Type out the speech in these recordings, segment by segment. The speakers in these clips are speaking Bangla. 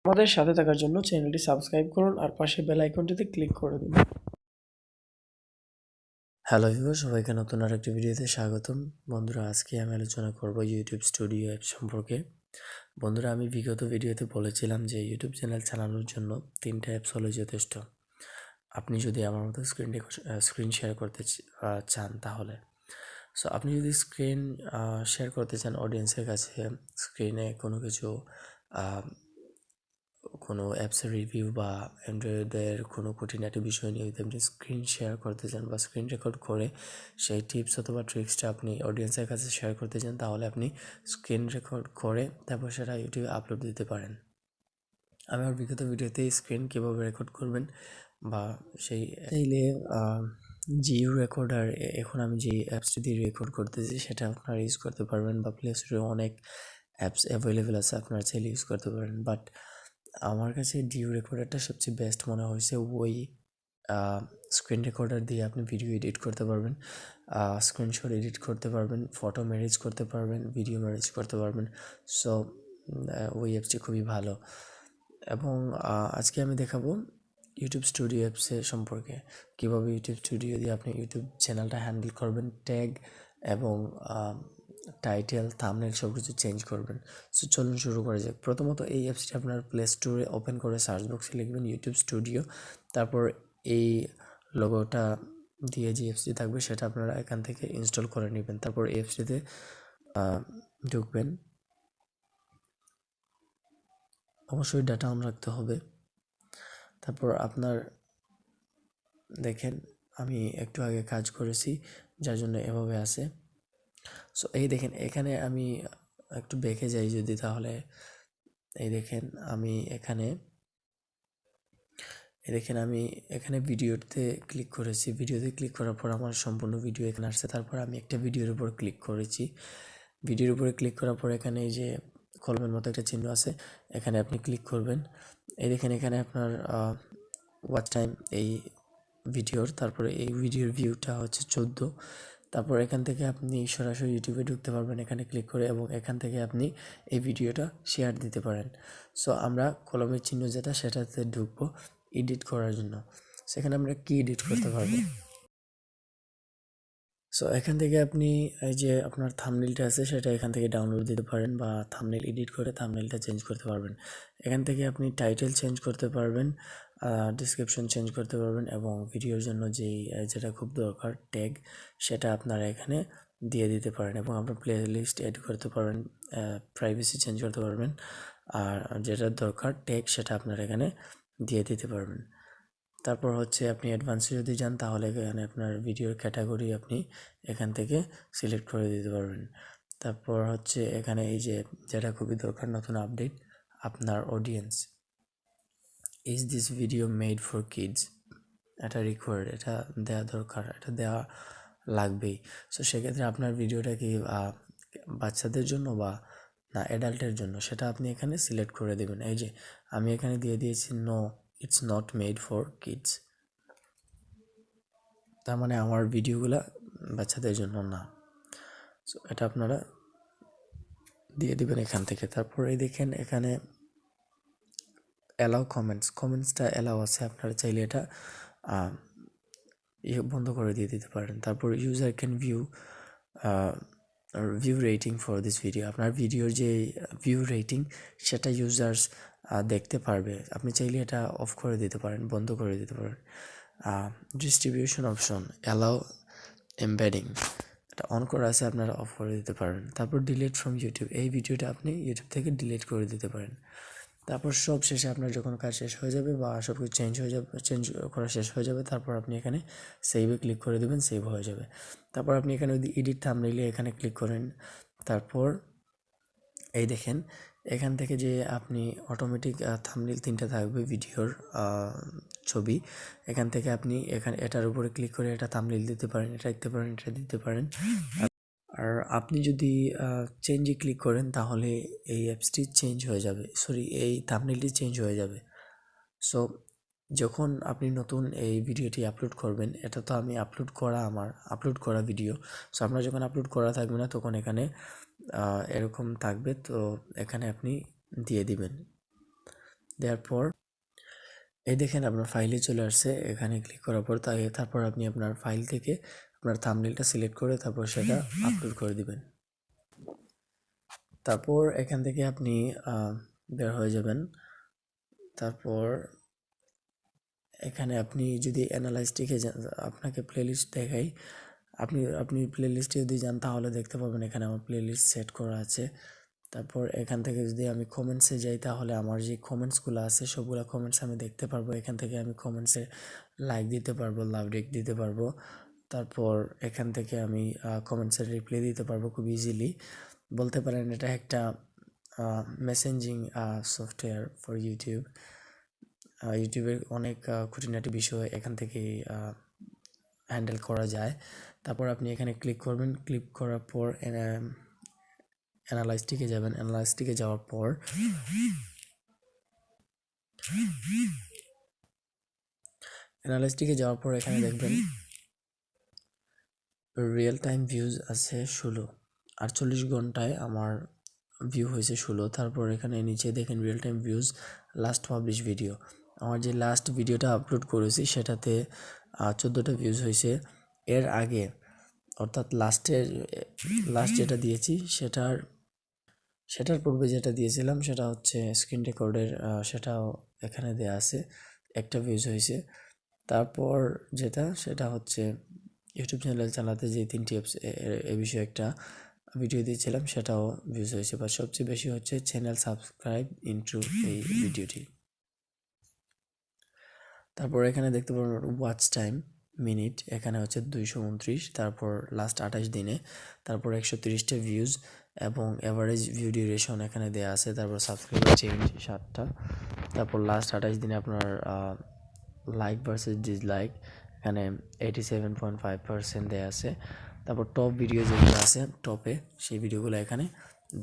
আমাদের সাথে থাকার জন্য চ্যানেলটি সাবস্ক্রাইব করুন আর পাশে বেল আইকনটিতে ক্লিক করে দিন। হ্যালো ভিউয়ার্স, সবাইকে নতুন আরেকটি ভিডিওতে স্বাগতম। বন্ধুরা, আজকে আমি আলোচনা করব ইউটিউব স্টুডিও অ্যাপ সম্পর্কে। বন্ধুরা, আমি বিগত ভিডিওতে বলেছিলাম যে ইউটিউব চ্যানেল চালানোর জন্য 3টা অ্যাপস হলে যথেষ্ট। আপনি যদি আমার মতো স্ক্রিন শেয়ার করতে চান তাহলে আপনি যদি স্ক্রিন শেয়ার করতে চান অডিয়েন্সের কাছে, স্ক্রিনে কোনো কিছু কোনো অ্যাপসের রিভিউ বা অ্যান্ড্রয়েডের কোনো খুঁটিনাটি বিষয় নিয়ে যদি আপনি স্ক্রিন শেয়ার করতে চান বা স্ক্রিন রেকর্ড করে সেই টিপস অথবা ট্রিক্সটা আপনি অডিয়েন্সের কাছে শেয়ার করতে চান, তাহলে আপনি স্ক্রিন রেকর্ড করে তারপর সেটা ইউটিউবে আপলোড দিতে পারেন। আমি আমার বিগত ভিডিওতে স্ক্রিন কীভাবে রেকর্ড করবেন বা সেই চাইলে জিও রেকর্ডার, এখন আমি যে অ্যাপসটি দিয়ে রেকর্ড করতেছি সেটা আপনারা ইউজ করতে পারবেন, বা প্লে স্টোরে অনেক অ্যাপস অ্যাভেলেবেল আছে, আপনারা চাইলে ইউজ করতে পারেন। বাট আমার কাছে ডিও রেকর্ডারটা সবচেয়ে বেস্ট মনে হয়েছে। ওই স্ক্রিন রেকর্ডার দিয়ে আপনি ভিডিও এডিট করতে পারবেন, স্ক্রিনশট এডিট করতে পারবেন, ফটো ম্যানেজ করতে পারবেন, ভিডিও ম্যানেজ করতে পারবেন। সো ওই অ্যাপসটি খুবই ভালো। এবং আজকে আমি দেখাবো ইউটিউব স্টুডিও অ্যাপসের সম্পর্কে, কীভাবে ইউটিউব স্টুডিও দিয়ে আপনি ইউটিউব চ্যানেলটা হ্যান্ডেল করবেন, ট্যাগ এবং টাইটেল, থাম্বনেল সব কিছু চেঞ্জ করবেন। সো চলুন শুরু করা যাক। প্রথমত এই অ্যাপসটি আপনার প্লে স্টোরে ওপেন করে সার্চ বক্সে লিখবেন ইউটিউব স্টুডিও, তারপর এই লোগোটা দিয়ে যে অ্যাপসটি থাকবে সেটা আপনারা এখান থেকে ইনস্টল করে নেবেন। তারপর এই অ্যাপসটিতে ঢুকবেন। অবশ্যই ডাটা অন রাখতে হবে। তারপর আপনার দেখেন আমি একটু আগে কাজ করেছি যার জন্য এভাবে আছে। সো এই দেখেন এখানে আমি একটু বেঁকে যাই যদি, তাহলে এই দেখেন আমি এখানে ভিডিওতে ক্লিক করেছি। ভিডিওতে ক্লিক করার পর আমার সম্পূর্ণ ভিডিও এখানে আসছে। তারপর আমি একটা ভিডিওর উপর ক্লিক করেছি। ভিডিওর উপরে ক্লিক করার পর এখানে এই যে কলমের মতো একটা চিহ্ন আছে, এখানে আপনি ক্লিক করবেন। এই দেখেন এখানে আপনার ওয়াচ টাইম এই ভিডিওর, তারপরে এই ভিডিওর ভিউটা হচ্ছে 14। তারপর এখান থেকে আপনি সরাসরি ইউটিউবে ঢুকতে পারবেন এখানে ক্লিক করে, এবং এখান থেকে আপনি এই ভিডিওটা শেয়ার দিতে পারেন। সো আমরা কলমের চিহ্ন যেটা সেটাতে ঢুকবো এডিট করার জন্য। সেখানে আমরা কি এডিট করতে পারবো। সো এখান থেকে আপনি এই যে আপনার থাম্বনেলটা আছে সেটা এখান থেকে ডাউনলোড দিতে পারেন, বা থাম্বনেল এডিট করে থাম্বনেলটা চেঞ্জ করতে পারবেন। এখান থেকে আপনি টাইটেল চেঞ্জ করতে পারবেন, ডিসক্রিপশন চেঞ্জ করতে পারবেন, এবং ভিডিওর জন্য যেটা খুব দরকার ট্যাগ, সেটা আপনারা এখানে দিয়ে দিতে পারেন, এবং আপনার প্লে লিস্ট এড করতে পারবেন, প্রাইভেসি চেঞ্জ করতে পারবেন, আর যেটা দরকার ট্যাগ সেটা আপনারা এখানে দিয়ে দিতে পারবেন। তারপর হচ্ছে আপনি অ্যাডভান্সে যদি যান তাহলে এখানে আপনার ভিডিওর ক্যাটাগরি আপনি এখান থেকে সিলেক্ট করে দিতে পারবেন। তারপর হচ্ছে এখানে এই যে যেটা খুবই দরকার নতুন আপডেট, আপনার audience, is this video made for kids, এটা রিকোয়ার্ড, এটা দেওয়া দরকার, এটা দেওয়া লাগবেই। সো সেক্ষেত্রে আপনার ভিডিওটা কি বাচ্চাদের জন্য বা না অ্যাডাল্টের জন্য সেটা আপনি এখানে সিলেক্ট করে দেবেন। এই যে আমি এখানে দিয়ে দিয়েছি no, it's not made for kids, তার মানে আমার ভিডিওগুলো বাচ্চাদের জন্য না। সো এটা আপনারা দিয়ে দিবেন এখান থেকে। তারপরে দেখেন এখানে অ্যালাউ কমেন্টসটা অ্যালাউ আছে, আপনারা চাইলে এটা বন্ধ করে দিয়ে দিতে পারেন। তারপর user can view rating for this video, আপনার ভিডিওর যে ভিউ রেটিং সেটা ইউজার্স দেখতে পারবে। আপনি চাইলে এটা অফ করে দিতে পারেন, বন্ধ করে দিতে পারেন। ডিস্ট্রিবিউশন অপশন অ্যালাউ এমবেডিং, এটা অন করা আছে, আপনারা অফ করে দিতে পারেন। তারপর ডিলিট ফ্রম ইউটিউব, এই ভিডিওটা আপনি ইউটিউব থেকে ডিলিট করে দিতে পারেন। তারপর সব শেষে আপনার যখন কাজ শেষ হয়ে যাবে বা সব কিছু চেঞ্জ করা শেষ হয়ে যাবে, তারপর আপনি এখানে সেভে ক্লিক করে দেবেন, সেভ হয়ে যাবে। তারপর আপনি এখানে যদি এডিট থাম্বনেইলে এখানে ক্লিক করেন, তারপর এই দেখেন এখান থেকে যে আপনি অটোমেটিক থাম্বনেইল 3টা থাকবে ভিডিওর ছবি, এখান থেকে আপনি এটার উপরে ক্লিক করে এটা থাম্বনেইল দিতে পারেন, এটা দিতে পারেন, এটা দিতে পারেন। আর আপনি যদি চেঞ্জে ক্লিক করেন তাহলে এই অ্যাপসটি চেঞ্জ হয়ে যাবে, এই থাম্বনেইলটি চেঞ্জ হয়ে যাবে। সো যখন আপনি নতুন এই ভিডিওটি আপলোড করবেন, এটা তো আমি আমার আপলোড করা ভিডিও। সো আপনার যখন আপলোড করা থাকবে না তখন এখানে এরকম থাকবে, তো এখানে আপনি দিয়ে দিবেন। দেওয়ার পর এই দেখেন আপনার ফাইলে চলে আসছে। এখানে ক্লিক করার পর তারপর আপনি আপনার ফাইল থেকে আপনার থাম্বনেলটা সিলেক্ট করে তারপর সেটা আপলোড করে দিবেন। তারপর এখান থেকে আপনি বের হয়ে যাবেন। তারপর এখানে আপনি যদি অ্যানালাইসটিকে আপনাকে প্লেলিস্ট দেখাই, আপনি প্লেলিস্টে যদি যান তাহলে দেখতে পাবেন এখানে আমার প্লেলিস্ট সেট করা আছে। তারপর এখান থেকে যদি আমি কমেন্টসে যাই তাহলে আমার যে কমেন্টসগুলো আছে সবগুলো কমেন্টস আমি দেখতে পারবো। এখান থেকে আমি কমেন্টসে লাইক দিতে পারবো, লাভ রেক দিতে পারবো। তারপর এখান থেকে আমি কমেন্টসের রিপ্লাই দিতে পারবো খুব ইজিলি। বলতে পারেন এটা একটা মেসেঞ্জিং সফটওয়্যার ফর ইউটিউব। ইউটিউবের অনেক খুঁটিনাটি বিষয় এখান থেকে হ্যান্ডেল করা যায়। তারপর আপনি এখানে ক্লিক করবেন। ক্লিক করার পর অ্যানালাইসটিকে যাবেন। অ্যানালাইসটিকে যাওয়ার পর এখানে দেখবেন রিয়েল টাইম ভিউজ আছে 16। 48 ঘন্টায় আমার ভিউ হয়েছে 16। তারপর এখানে নিচে দেখেন real time views last publish video. আমার যে লাস্ট ভিডিওটা আপলোড করেছি সেটাতে 14টা ভিউজ হয়েছে। এর আগে অর্থাৎ লাস্ট যেটা দিয়েছি সেটার পূর্বে যেটা দিয়েছিলাম সেটা হচ্ছে স্ক্রিন রেকর্ডের, সেটাও এখানে দেয়া আছে, একটা ভিউজ হয়েছে। তারপর সেটা হচ্ছে ইউটিউব চ্যানেল চালাতে যে 3 টিপস এ বিষয়ে একটা ভিডিও দিয়েছিলাম, সেটাও ভিউজ হয়েছে। বা সবচেয়ে বেশি হচ্ছে চ্যানেল সাবস্ক্রাইব ইনটু এই ভিডিওটি। তারপর এখানে দেখতে পাবেন ওয়াচ টাইম মিনিট, এখানে হচ্ছে 229। তারপর লাস্ট 28 দিনে, তারপর 130টা ভিউজ এবং এভারেজ ভিউ ডিউরেশন এখানে দেওয়া আছে। তারপর সাবস্ক্রাইবার চেঞ্জ 7টা। তারপর লাস্ট 28 দিনে আপনার লাইক ভার্সেস ডিসলাইক এখানে 87.5% দেয়া আছে। তারপর টপ ভিডিও যেগুলো আছে টপে, সেই ভিডিওগুলো এখানে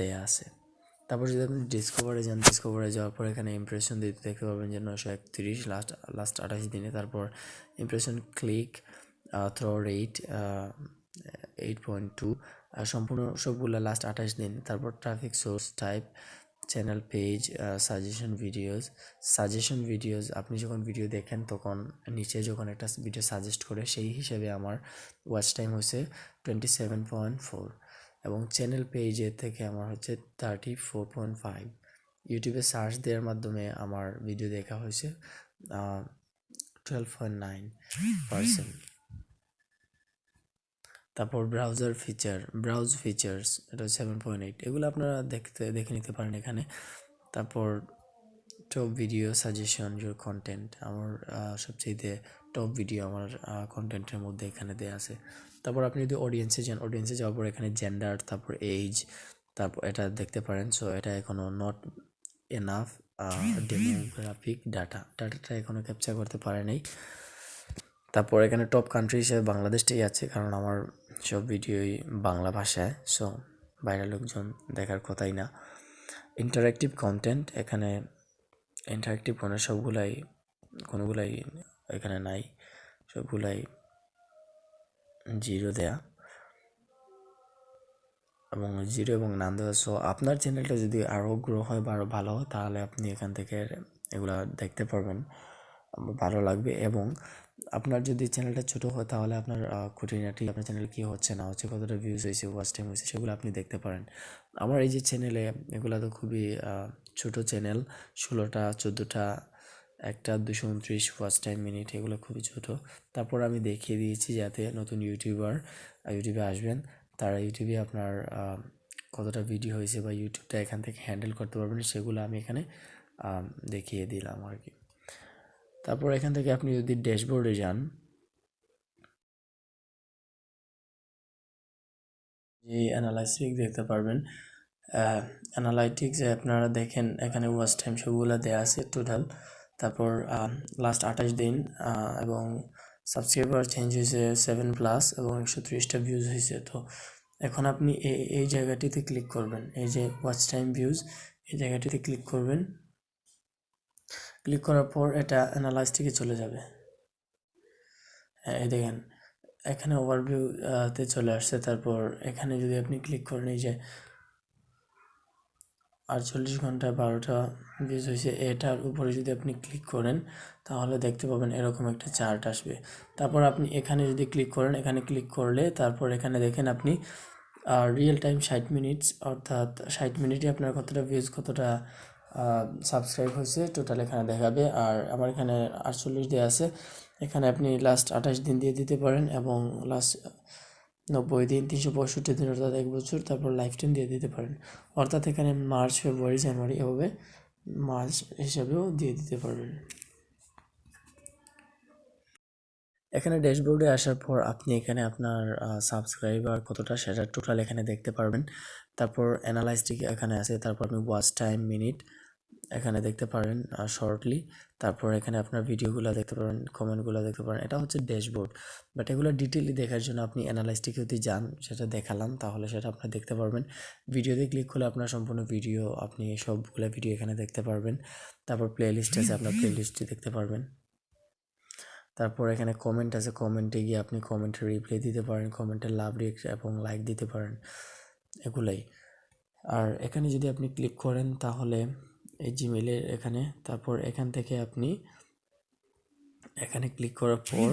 দেয়া আছে। তারপর যদি আপনি ডিসকভারে যান, ডিসকভারে যাওয়ার পর এখানে ইমপ্রেশন দিতে দেখতে পাবেন যে 931 লাস্ট 28 দিনে। তারপর ইমপ্রেশন ক্লিক থ্রো রেট 8.2 সম্পূর্ণ সবগুলো লাস্ট 28 দিন। তারপর traffic source type, channel page, suggestion videos আপনি যখন ভিডিও দেখেন তখন নিচে যখন একটা ভিডিও সাজেস্ট করে সেই হিসেবে আমার ওয়াচ টাইম হচ্ছে 27.4 এবং চ্যানেল পেজে থেকে আমার হচ্ছে 34.5। ইউটিউবে সার্চ দেওয়ার মাধ্যমে আমার ভিডিও দেখা হয়েছে 12.9%। তারপর ব্রাউজ ফিচার্স এটা 7.8। এগুলো আপনারা দেখে নিতে পারেন এখানে। তারপর top video suggestion your content, আমার সবচেয়ে টপ ভিডিও আমার কন্টেন্টের মধ্যে এখানে দেওয়া আছে। তারপর আপনি যদি অডিয়েন্সে যান, অডিয়েন্সে যাওয়ার পর এখানে জেন্ডার, তারপর এজ, তারপর এটা দেখতে পারেন। সো এটা এখনও নট এনাফ ডেমোগ্রাফিক ডাটাটা এখনও ক্যাপচার করতে পারে নাই। তারপর এখানে টপ কান্ট্রি হিসেবে বাংলাদেশটাই আছে, কারণ আমার সব ভিডিওই বাংলা ভাষায়, সো বাইরের লোকজন দেখার কথাই না। ইন্টারেক্টিভ কন্টেন্ট, এখানে ইন্টারেক্টিভ কোনোগুলাই এখানে নাই, সবগুলাই 0 দেয়া এবং 0 এবং নাম দেওয়া। সো আপনার চ্যানেলটা যদি আরও গ্রো হয় বা আরও ভালো হয় তাহলে আপনি এখান থেকে এগুলা দেখতে পারবেন, ভালো লাগবে। এবং আপনার যদি চ্যানেলটা ছোটো হয় তাহলে আপনার খুঁটিনাটি আপনার চ্যানেল কী হচ্ছে না হচ্ছে, কতটা ভিউজ হয়েছে, ওয়াচ টাইম হয়েছে, সেগুলো আপনি দেখতে পারেন। আমার এই যে চ্যানেলে এগুলো তো খুবই ছোটো চ্যানেল, 16টা 14টা, একটা 229 ওয়াচ টাইম মিনিট, এগুলো খুবই ছোটো। তারপর আমি দেখিয়ে দিয়েছি যাতে নতুন ইউটিউবে আসবেন তারা ইউটিউবে আপনার কতটা ভিডিও হয়েছে বা ইউটিউবটা এখান থেকে হ্যান্ডেল করতে পারবেন, সেগুলো আমি এখানে দেখিয়ে দিলাম আর কি। তারপর এখান থেকে আপনি যদি ড্যাশবোর্ডে যান, যে অ্যানালাইটিক্স দেখতে পারবেন। অ্যানালাইটিক্সে আপনারা দেখেন এখানে ওয়াচ টাইম সবগুলো দেওয়া আছে টোটাল। তারপর লাস্ট 28 দিন এবং সাবস্ক্রাইবার চেঞ্জ হয়েছে 7+ এবং 130টা ভিউজ হয়েছে। তো এখন আপনি এই জায়গাটিতে ক্লিক করবেন, এই যে ওয়াচ টাইম ভিউজ, এই জায়গাটিতে ক্লিক করবেন। ক্লিক করার পর এটা অ্যানালাইটিক্সে চলে যাবে। হ্যাঁ, এই দেখেন এখানে ওভারভিউতে চলে আসছে। তারপর এখানে যদি আপনি ক্লিক করেন, এই যে 48 ঘন্টায় 12টা ভিউজ হয়েছে। এটার উপরে যদি আপনি ক্লিক করেন তাহলে দেখতে পাবেন এরকম একটা চার্ট আসবে। তারপর আপনি এখানে যদি ক্লিক করেন, এখানে ক্লিক করলে তারপর এখানে দেখেন আপনি রিয়েল টাইম 60 মিনিটস, অর্থাৎ 60 মিনিটে আপনার কতটা ভিউজ, কতটা সাবস্ক্রাইব হয়েছে টোটাল এখানে দেখাবে। আর আমার এখানে 48 দেওয়া আছে, এখানে আপনি লাস্ট 28 দিন দিয়ে দিতে পারেন এবং লাস্ট 90 দিন, 365 দিন, অর্থাৎ 1 বছর, তারপর লাইফ টাইম দিয়ে দিতে পারেন। অর্থাৎ এখানে মার্চ, ফেব্রুয়ারি, জানুয়ারি এভাবে মার্চ হিসাবেও দিয়ে দিতে পারবেন। এখানে ড্যাশবোর্ডে আসার পর আপনি এখানে আপনার সাবস্ক্রাইবার কতটা সেটা টোটাল এখানে দেখতে পারবেন। তারপর অ্যানালাইসিস এখানে আছে, তারপর আপনি ওয়াচ টাইম, মিনিট এখানে দেখতে পারেন শর্টলি। তারপর এখানে আপনার ভিডিওগুলো দেখতে পারেন, কমেন্টগুলো দেখতে পারেন। এটা হচ্ছে ড্যাশবোর্ড, বাট এগুলো ডিটেইলি দেখার জন্য আপনি অ্যানালাইসিসে যদি যান, সেটা দেখালাম, তাহলে সেটা আপনি দেখতে পারবেন। ভিডিওতে ক্লিক করলে আপনার সম্পূর্ণ ভিডিও, আপনি সবগুলো ভিডিও এখানে দেখতে পারবেন। তারপর প্লেলিস্ট আছে, আপনার প্লেলিস্টটি দেখতে পারবেন। তারপর এখানে কমেন্ট আছে, কমেন্টে গিয়ে আপনি কমেন্টের রিপ্লাই দিতে পারেন, কমেন্টের লাভ রিঅ্যাক্ট এবং লাইক দিতে পারেন, এগুলাই। আর এখানে যদি আপনি ক্লিক করেন তাহলে এই জিমেইলের এখানে, তারপর এখান থেকে আপনি এখানে ক্লিক করার পর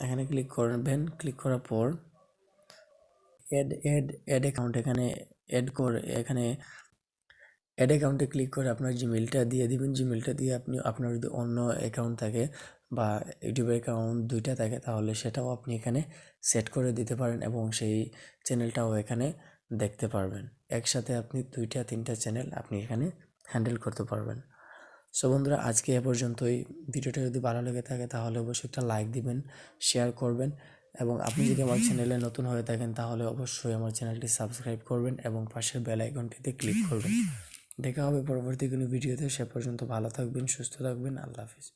এখানে ক্লিক করবেন। ক্লিক করার পর অ্যাড অ্যাকাউন্ট এখানে অ্যাড করে, এখানে অ্যাড অ্যাকাউন্টে ক্লিক করে আপনার জিমেইলটা দিয়ে দিবেন। জিমেইলটা দিয়ে আপনি, আপনার যদি অন্য অ্যাকাউন্ট থাকে বা ইউটিউবের অ্যাকাউন্ট দুইটা থাকে, তাহলে সেটাও আপনি এখানে সেট করে দিতে পারেন এবং সেই চ্যানেলটাও এখানে দেখতে পারবেন। একসাথে আপনি 2-3টা চ্যানেল আপনি এখানে হ্যান্ডেল করতে পারবেন। সো বন্ধুরা, আজকে এ পর্যন্তই। ভিডিওটা যদি ভালো লেগে থাকে তাহলে অবশ্যই একটা লাইক দিবেন, শেয়ার করবেন এবং আপনি যদি আমার চ্যানেলে নতুন হয়ে থাকেন তাহলে অবশ্যই আমার চ্যানেলটি সাবস্ক্রাইব করবেন এবং পাশের বেল আইকনটিতে ক্লিক করবেন। দেখা হবে পরবর্তী কোনো ভিডিওতে। সে পর্যন্ত ভালো থাকবেন, সুস্থ থাকবেন। আল্লাহ হাফিজ।